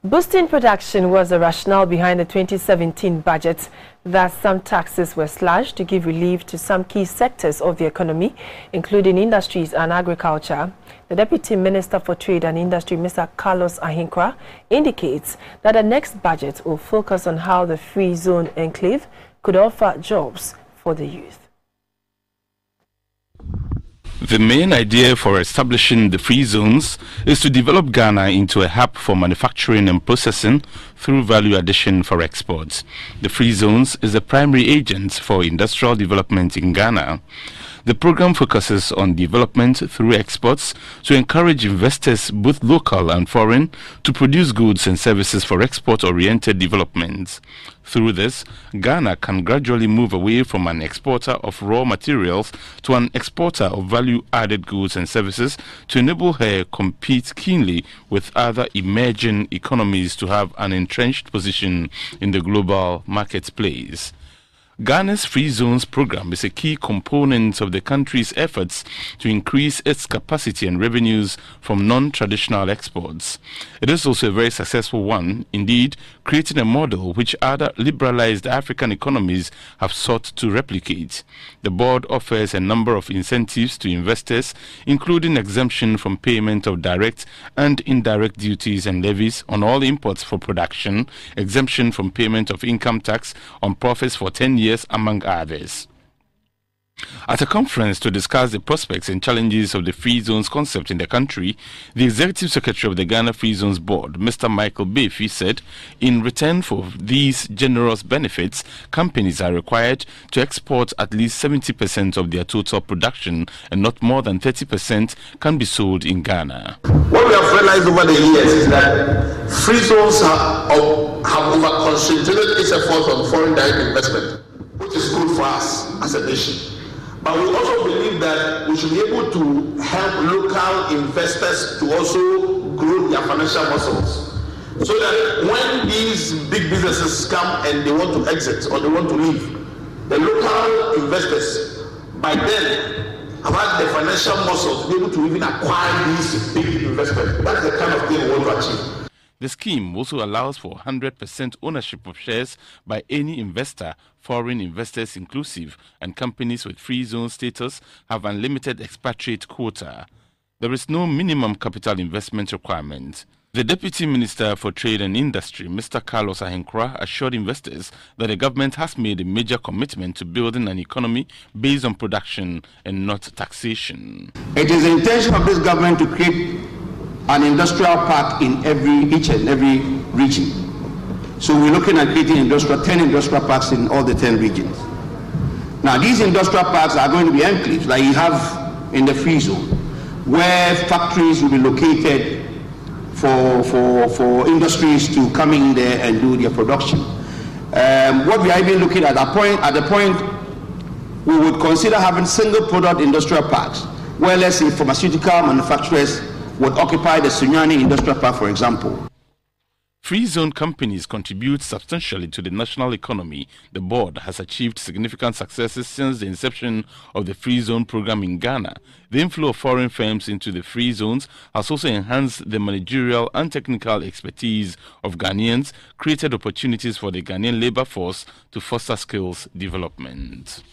Boosting production was the rationale behind the 2017 budget, that some taxes were slashed to give relief to some key sectors of the economy, including industries and agriculture. The Deputy Minister for Trade and Industry, Mr. Carlos Ahenkorah, indicates that the next budget will focus on how the free zone enclave could offer jobs for the youth. The main idea for establishing the free zones is to develop Ghana into a hub for manufacturing and processing through value addition for exports. The free zones is the primary agent for industrial development in Ghana. The program focuses on development through exports to encourage investors, both local and foreign, to produce goods and services for export-oriented development. Through this, Ghana can gradually move away from an exporter of raw materials to an exporter of value-added goods and services to enable her compete keenly with other emerging economies to have an entrenched position in the global marketplace. Ghana's Free Zones program is a key component of the country's efforts to increase its capacity and revenues from non-traditional exports. It is also a very successful one, indeed, creating a model which other liberalized African economies have sought to replicate. The board offers a number of incentives to investors, including exemption from payment of direct and indirect duties and levies on all imports for production, exemption from payment of income tax on profits for 10 years, among others. At a conference to discuss the prospects and challenges of the Free Zones concept in the country, the Executive Secretary of the Ghana Free Zones Board, Mr. Michael Befi, said in return for these generous benefits, companies are required to export at least 70% of their total production and not more than 30% can be sold in Ghana. What we have realized over the years is that Free Zones have over-concentrated its efforts on foreign direct investment, which is good for us as a nation. But we also believe that we should be able to help local investors to also grow their financial muscles, so that when these big businesses come and they want to exit or they want to leave, the local investors by then have had the financial muscle to be able to even acquire these big investments. That's the kind of thing we want to achieve. The scheme also allows for 100% ownership of shares by any investor, foreign investors inclusive, and companies with free zone status have unlimited expatriate quota. There is no minimum capital investment requirement. The Deputy Minister for Trade and Industry, Mr. Carlos Ahenkorah, assured investors that the government has made a major commitment to building an economy based on production and not taxation. It is the intention of this government to create an industrial park in each and every region. So we're looking at creating 10 industrial parks in all the 10 regions. Now these industrial parks are going to be enclaves like you have in the free zone, where factories will be located for industries to come in there and do their production. What we are even looking at the point we would consider having single product industrial parks, where let's say pharmaceutical manufacturers would occupy the Sunyani Industrial Park, for example. Free zone companies contribute substantially to the national economy. The board has achieved significant successes since the inception of the free zone program in Ghana. The inflow of foreign firms into the free zones has also enhanced the managerial and technical expertise of Ghanaians, created opportunities for the Ghanaian labor force to foster skills development.